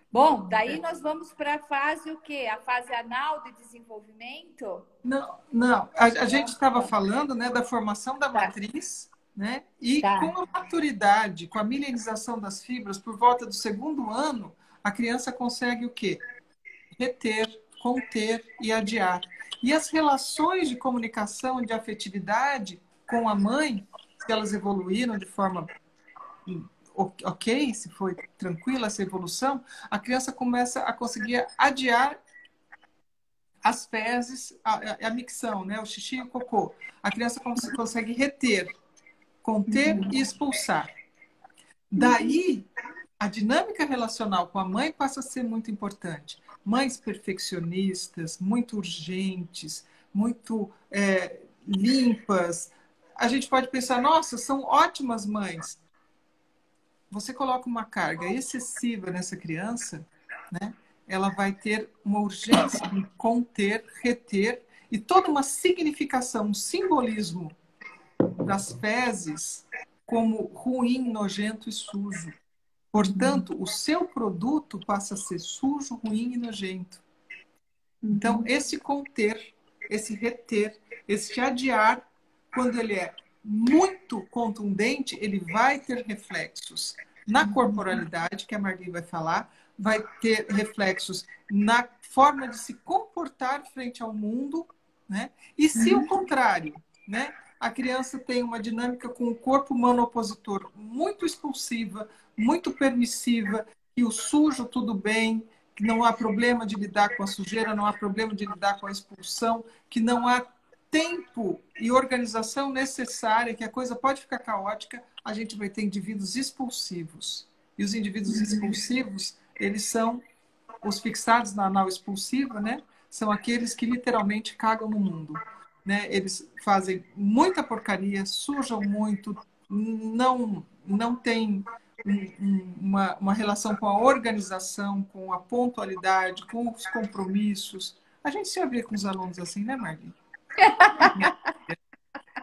Bom, daí nós vamos para a fase o quê? A fase anal de desenvolvimento? Não. A gente estava falando, né, da formação da matriz, né? E com a maturidade, com a milenização das fibras, por volta do 2º ano, a criança consegue o quê? Reter, conter e adiar. E as relações de comunicação, de afetividade com a mãe, se elas evoluíram de forma ok, se foi tranquila essa evolução, a criança começa a conseguir adiar as fezes, a micção, né? O xixi e o cocô. A criança consegue reter, conter e expulsar. Daí, a dinâmica relacional com a mãe passa a ser muito importante. Mães perfeccionistas, muito urgentes, muito limpas. A gente pode pensar, nossa, são ótimas mães. Você coloca uma carga excessiva nessa criança, né? Ela vai ter uma urgência em conter, reter e toda uma significação, um simbolismo das fezes como ruim, nojento e sujo. Portanto, o seu produto passa a ser sujo, ruim e nojento. Então, esse conter, esse reter, esse adiar, quando ele é muito contundente, ele vai ter reflexos na corporalidade, que a Marli vai falar, vai ter reflexos na forma de se comportar frente ao mundo, né? E se o contrário, né? A criança tem uma dinâmica com o corpo humano opositor muito expulsiva, muito permissiva, que o sujo tudo bem, que não há problema de lidar com a sujeira, não há problema de lidar com a expulsão, que não há tempo e organização necessária, que a coisa pode ficar caótica, a gente vai ter indivíduos expulsivos. E os indivíduos expulsivos, eles são os fixados na anal expulsiva, né? São aqueles que literalmente cagam no mundo, né? Eles fazem muita porcaria, sujam muito, não tem uma relação com a organização, com a pontualidade, com os compromissos. A gente se vê com os alunos assim, né, Marli?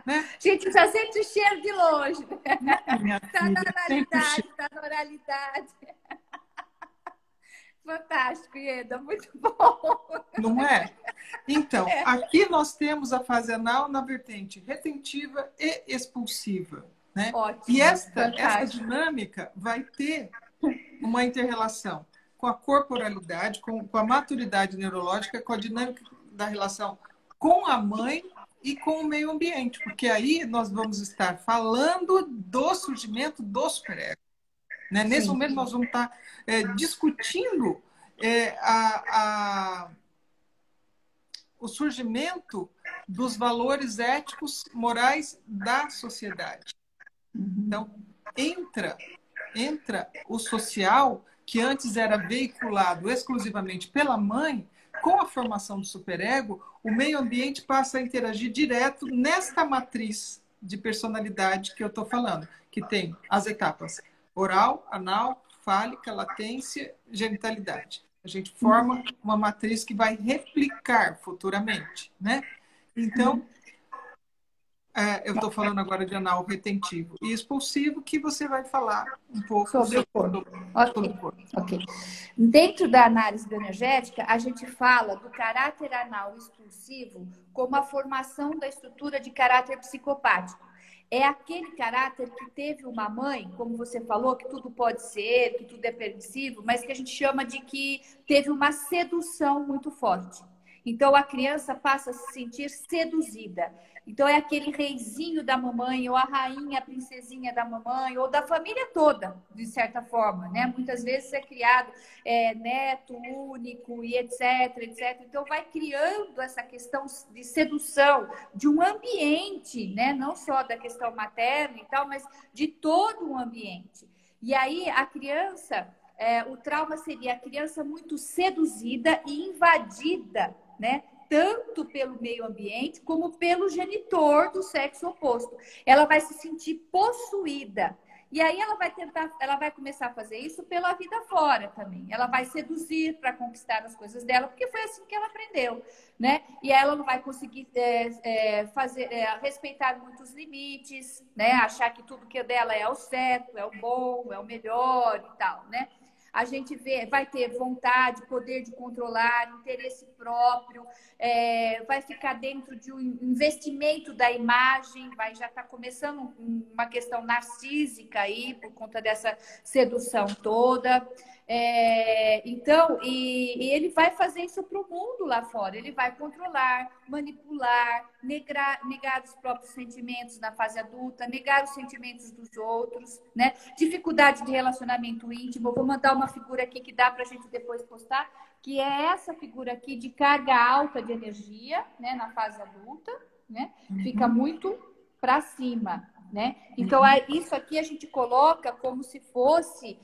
Né? Gente, já sente o cheiro de longe. Está na analidade, está na oralidade. Fantástico, Ieda, muito bom. Não é? Então, aqui nós temos a fase anal na vertente retentiva e expulsiva. Né? Ótimo, e essa dinâmica vai ter uma inter-relação com a corporalidade, com a maturidade neurológica, com a dinâmica da relação com a mãe e com o meio ambiente, porque aí nós vamos estar falando do surgimento do superego. Né? Nesse momento, nós vamos estar discutindo o surgimento dos valores éticos, morais da sociedade. Então, entra o social, que antes era veiculado exclusivamente pela mãe, com a formação do superego, o meio ambiente passa a interagir direto nesta matriz de personalidade que eu estou falando, que tem as etapas oral, anal, fálica, latência, genitalidade. A gente forma uma matriz que vai replicar futuramente, né? Então, eu estou falando agora de anal retentivo e expulsivo, que você vai falar um pouco sobre o corpo. Ok. Dentro da análise bioenergética, a gente fala do caráter anal expulsivo como a formação da estrutura de caráter psicopático. É aquele caráter que teve uma mãe, como você falou, que tudo pode ser, que tudo é permissivo, mas que a gente chama de que teve uma sedução muito forte. Então, a criança passa a se sentir seduzida. Então, é aquele reizinho da mamãe, ou a rainha, a princesinha da mamãe, ou da família toda, de certa forma, né? Muitas vezes é criado neto único e etc, etc. Então, vai criando essa questão de sedução, de um ambiente, né? Não só da questão materna e tal, mas de todo um ambiente. E aí, a criança, o trauma seria a criança muito seduzida e invadida, né? Tanto pelo meio ambiente como pelo genitor do sexo oposto. Ela vai se sentir possuída. E aí ela vai começar a fazer isso pela vida fora também. Ela vai seduzir para conquistar as coisas dela, porque foi assim que ela aprendeu, né? E ela não vai conseguir respeitar muitos limites, né? Achar que tudo que é dela é o certo, é o bom, é o melhor e tal, né? A gente vai ter vontade, poder de controlar, interesse próprio, vai ficar dentro de um investimento da imagem, já está começando uma questão narcísica aí, por conta dessa sedução toda. Então, e ele vai fazer isso para o mundo lá fora, ele vai controlar, manipular, negar os próprios sentimentos na fase adulta, negar os sentimentos dos outros, né? Dificuldade de relacionamento íntimo. Eu vou mandar uma figura aqui que dá para a gente depois postar, que é essa figura aqui de carga alta de energia, né? Na fase adulta, né? Fica muito para cima, né? Então, isso aqui a gente coloca como se fosse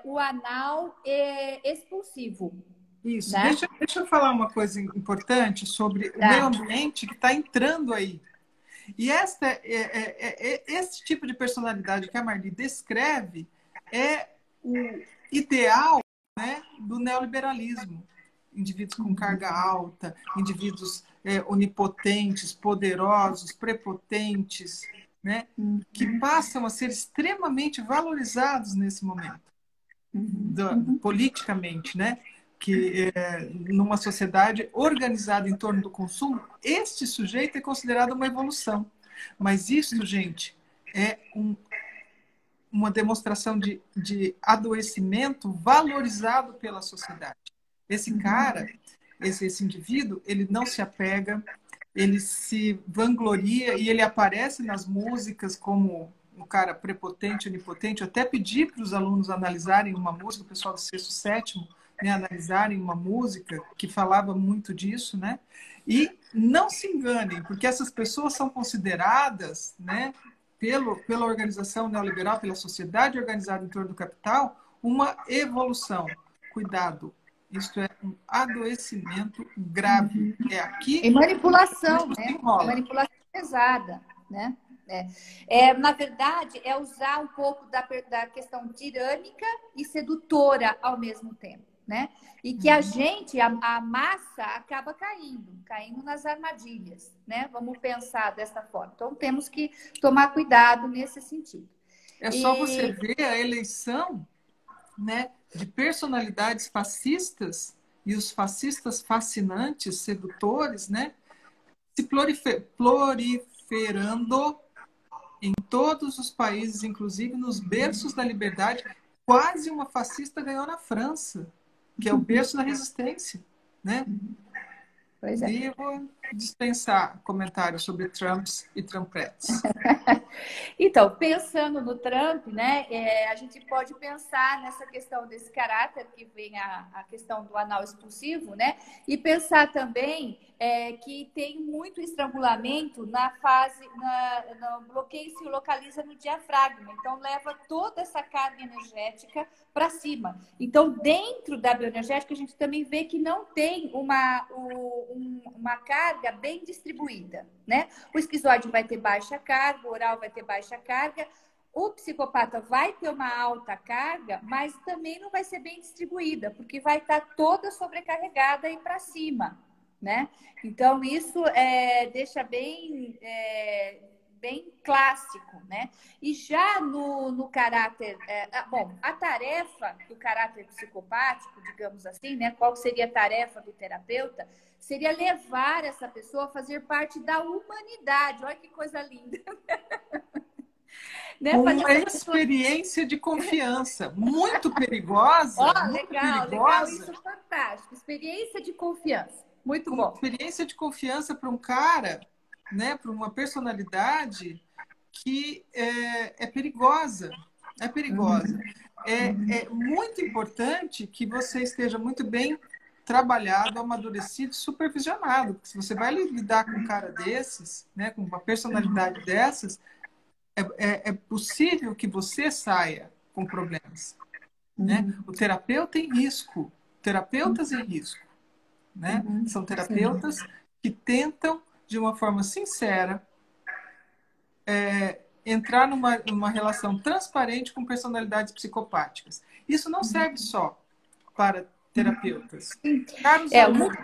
o anal expulsivo. Isso. Né? Deixa eu falar uma coisa importante sobre o meio ambiente que está entrando aí. E esse tipo de personalidade que a Marli descreve é o ideal, né, do neoliberalismo. Indivíduos com carga alta, indivíduos onipotentes, poderosos, prepotentes, né, que passam a ser extremamente valorizados nesse momento, politicamente, né? Que numa sociedade organizada em torno do consumo, este sujeito é considerado uma evolução. Mas isso, gente, é uma demonstração de adoecimento valorizado pela sociedade. Esse cara, esse indivíduo, ele não se apega, ele se vangloria e ele aparece nas músicas como um cara prepotente, onipotente. Eu até pedi para os alunos analisarem uma música, o pessoal do sexto, sétimo, né, analisarem uma música que falava muito disso, né? E não se enganem, porque essas pessoas são consideradas, né, pela organização neoliberal, pela sociedade organizada em torno do capital, uma evolução. Cuidado, isso é um adoecimento grave. É aqui. E manipulação, né? Manipulação pesada, né? Na verdade, é usar um pouco da questão tirânica e sedutora ao mesmo tempo, né? E que a gente, a massa, acaba caindo nas armadilhas, né? Vamos pensar dessa forma. Então, temos que tomar cuidado nesse sentido. É só você ver a eleição, né, de personalidades fascistas e os fascistas fascinantes, sedutores, né, se proliferando em todos os países, inclusive nos berços da liberdade. Quase uma fascista ganhou na França, que é o berço da resistência, né? Pois é. E vou dispensar comentários sobre Trumps e Trumpettes. Então, pensando no Trump, né, a gente pode pensar nessa questão desse caráter que vem a questão do anal expulsivo, né, e pensar também que tem muito estrangulamento na fase, no bloqueio se localiza no diafragma, então leva toda essa carga energética para cima. Então, dentro da bioenergética, a gente também vê que não tem uma carga bem distribuída, né? O esquizoide vai ter baixa carga, o oral vai ter baixa carga, o psicopata vai ter uma alta carga, mas também não vai ser bem distribuída, porque vai estar toda sobrecarregada aí para cima, né? Então, isso deixa bem clássico, né? E já no caráter... bom, a tarefa do caráter psicopático, digamos assim, né? Qual seria a tarefa do terapeuta? Seria levar essa pessoa a fazer parte da humanidade. Olha que coisa linda. Né? Uma experiência de confiança muito perigosa. Muito Legal, perigosa. isso é fantástico. Experiência de confiança. Muito Uma bom. experiência de confiança para um cara, né, para uma personalidade que é perigosa. É perigosa. É muito importante que você esteja muito bem trabalhado, amadurecido, supervisionado. Porque se você vai lidar com um cara desses, né, com uma personalidade dessas, é possível que você saia com problemas. Né? O terapeuta em risco, terapeutas em risco. Né? São terapeutas que tentam, de uma forma sincera, entrar numa relação transparente com personalidades psicopáticas. Isso não serve só para terapeutas. Caros alunos,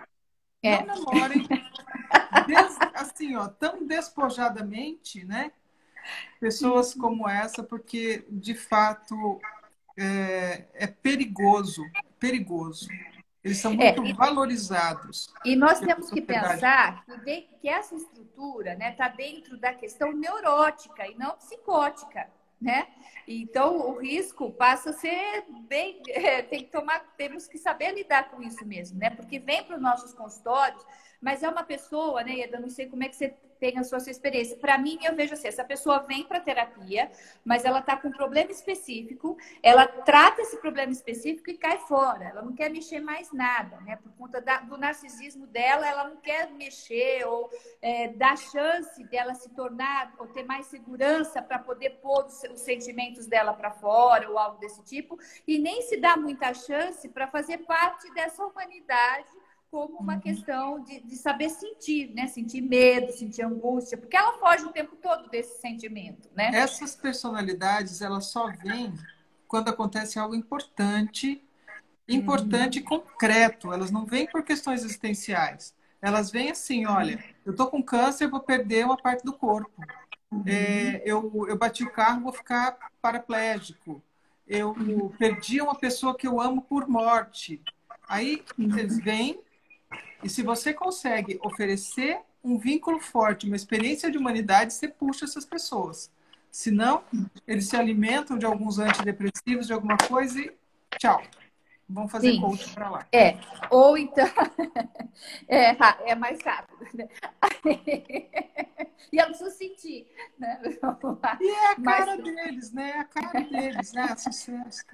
não namorem assim, ó, tão despojadamente, né? Pessoas como essa, porque, de fato, é perigoso, perigoso. Eles são muito valorizados. E nós temos que pensar que essa estrutura está dentro da questão neurótica e não psicótica, né? Então, o risco passa a ser temos que saber lidar com isso mesmo, né? Porque vem para os nossos consultórios, mas é uma pessoa, né, Ieda, não sei como é que você tem a sua experiência. Para mim, eu vejo assim, essa pessoa vem para terapia, mas ela está com um problema específico, ela trata esse problema específico e cai fora. Ela não quer mexer mais nada, né? Por conta do narcisismo dela, ela não quer mexer ou dar chance dela se tornar ou ter mais segurança para poder pôr os sentimentos dela para fora ou algo desse tipo, e nem se dá muita chance para fazer parte dessa humanidade como uma questão de saber sentir, né? Sentir medo, sentir angústia, porque ela foge o tempo todo desse sentimento, né? Essas personalidades, elas só vêm quando acontece algo importante e concreto. Elas não vêm por questões existenciais. Elas vêm assim, olha, eu tô com câncer, vou perder uma parte do corpo. Eu bati o carro, vou ficar paraplégico. Eu perdi uma pessoa que eu amo por morte. Aí eles vêm, e se você consegue oferecer um vínculo forte, uma experiência de humanidade, você puxa essas pessoas. Senão, eles se alimentam de alguns antidepressivos, de alguma coisa e tchau. Vão fazer coach para lá. Ou então... é mais rápido, né? E eu preciso sentir, né? E é a cara deles, né? É a cara deles, né? Sucesso.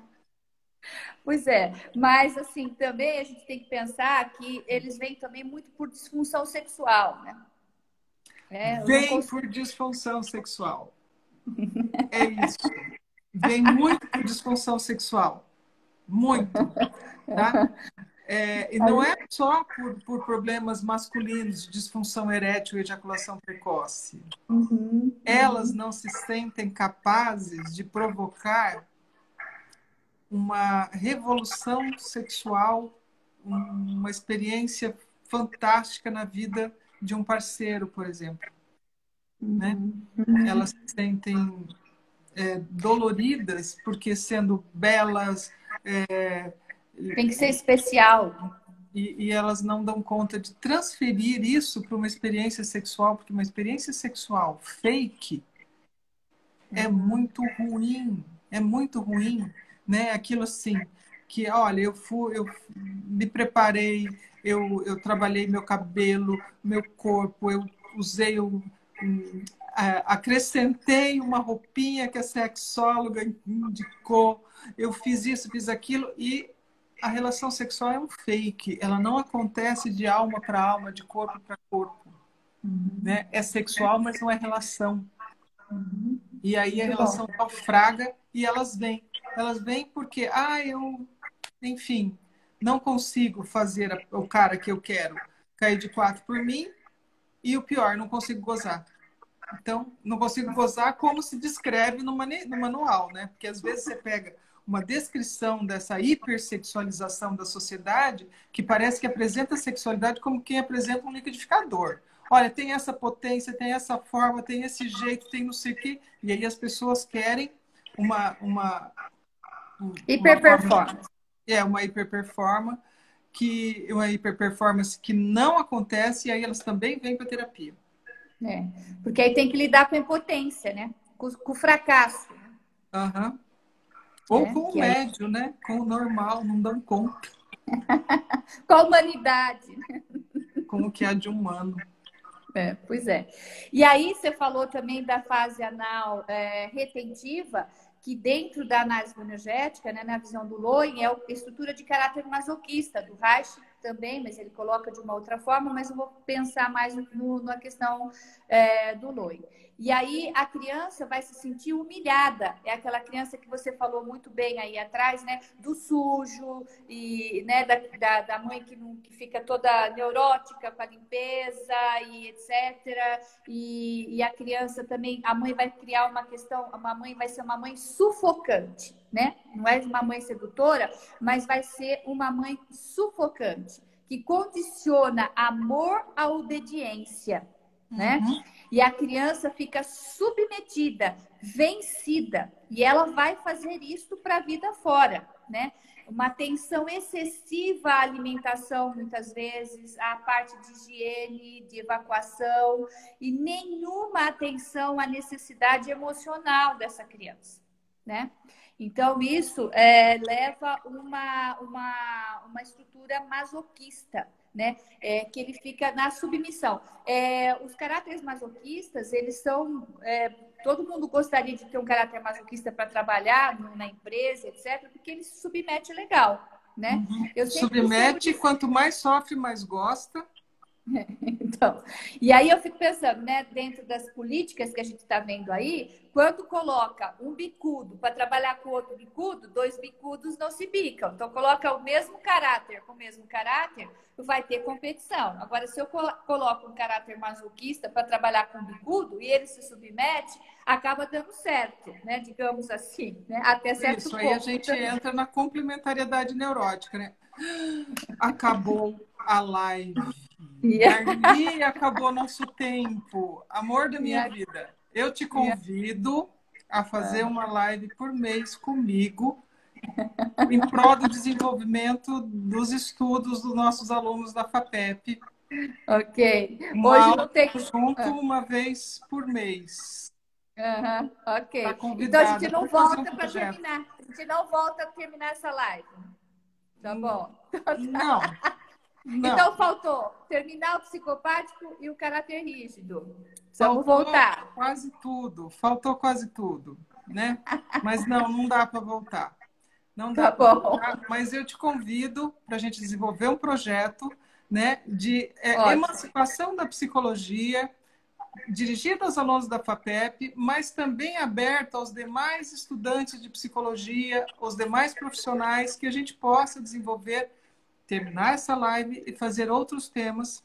Pois é, mas assim, também a gente tem que pensar que eles vêm também muito por disfunção sexual, né? Vem por disfunção sexual. É isso. Vem muito por disfunção sexual. Muito. Tá? E não é só por problemas masculinos, de disfunção erétil e ejaculação precoce. Elas não se sentem capazes de provocar uma revolução sexual, uma experiência fantástica na vida de um parceiro, por exemplo. Né? Elas se sentem doloridas porque, sendo belas, tem que ser especial. E elas não dão conta de transferir isso para uma experiência sexual, porque uma experiência sexual fake é muito ruim, né? Aquilo assim, que olha, eu me preparei, eu trabalhei meu cabelo, meu corpo, eu usei acrescentei uma roupinha que a sexóloga indicou, eu fiz isso, fiz aquilo, e a relação sexual é um fake, ela não acontece de alma para alma, de corpo para corpo, né? É sexual, mas não é relação. E aí a Muito relação bom. naufraga e elas vêm. Elas vêm porque, enfim, não consigo fazer o cara que eu quero cair de quatro por mim, e o pior, não consigo gozar. Então, não consigo gozar como se descreve no manual, né? Porque às vezes você pega uma descrição dessa hipersexualização da sociedade que parece que apresenta a sexualidade como quem apresenta um liquidificador. Olha, tem essa potência, tem essa forma, tem esse jeito, tem não sei o quê. E aí as pessoas querem uma forma, Hiperperformance. uma hiperperformance que não acontece, e aí elas também vêm para terapia. É, porque aí tem que lidar com a impotência, né? Com o fracasso. Uhum. Ou Né? com o médio, né? Com o normal, não dão conta. Com a humanidade. Com o que há de humano. Pois é. E aí você falou também da fase anal retentiva, que dentro da análise bioenergética, né, na visão do Lowen, é a estrutura de caráter masoquista, do Reich também, mas ele coloca de uma outra forma, mas eu vou pensar mais na questão do Lowen. E aí a criança vai se sentir humilhada. É aquela criança que você falou muito bem aí atrás, né? Do sujo, e né, da mãe que fica toda neurótica com a limpeza e etc. E a criança também, a mãe vai criar uma questão, a mãe vai ser uma mãe sufocante, né? Não é uma mãe sedutora, mas vai ser uma mãe sufocante, que condiciona amor à obediência, né? E a criança fica submetida, vencida, e ela vai fazer isso para a vida fora, né? Uma atenção excessiva à alimentação, muitas vezes, à parte de higiene, de evacuação, e nenhuma atenção à necessidade emocional dessa criança, né? Então, isso leva uma estrutura masoquista, né? Que ele fica na submissão. Os caráteres masoquistas, eles são... todo mundo gostaria de ter um caráter masoquista para trabalhar na empresa, etc., porque ele se submete legal, né? Submete, quanto mais sofre, mais gosta. Então, e aí eu fico pensando, né, dentro das políticas que a gente está vendo aí, quando coloca um bicudo para trabalhar com outro bicudo, dois bicudos não se bicam. Então, coloca o mesmo caráter com o mesmo caráter, vai ter competição. Agora, se eu coloco um caráter masoquista para trabalhar com um bicudo e ele se submete, acaba dando certo, né, digamos assim, né, até certo Isso, ponto. aí a gente entra na complementariedade neurótica, né? Acabou a live. Darli, acabou nosso tempo. Amor da minha vida, eu te convido a fazer uma live por mês comigo em prol do desenvolvimento dos estudos dos nossos alunos da FAPEP. Ok. Uma Hoje aula não tem... junto uma vez por mês. Ok. Tá Então a convidada gente não para fazer volta para terminar. A gente não volta a terminar essa live. Tá bom? Não. Então faltou terminar o psicopático e o caráter rígido. Faltou Vamos voltar. Faltou quase tudo, né? Mas não dá para voltar. Não dá Tá para bom. voltar, mas eu te convido para a gente desenvolver um projeto, né, de emancipação da psicologia, dirigido aos alunos da FAPEP, mas também aberto aos demais estudantes de psicologia, aos demais profissionais, que a gente possa desenvolver, terminar essa live e fazer outros temas.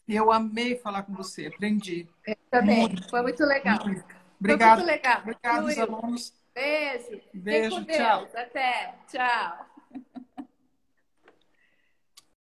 Eu amei falar com você, aprendi. Eu também. Muito, Foi muito legal. muito. Foi muito legal. Obrigado, alunos. Beijo. Fiquem com Beijo, tchau. Deus. Até. Tchau.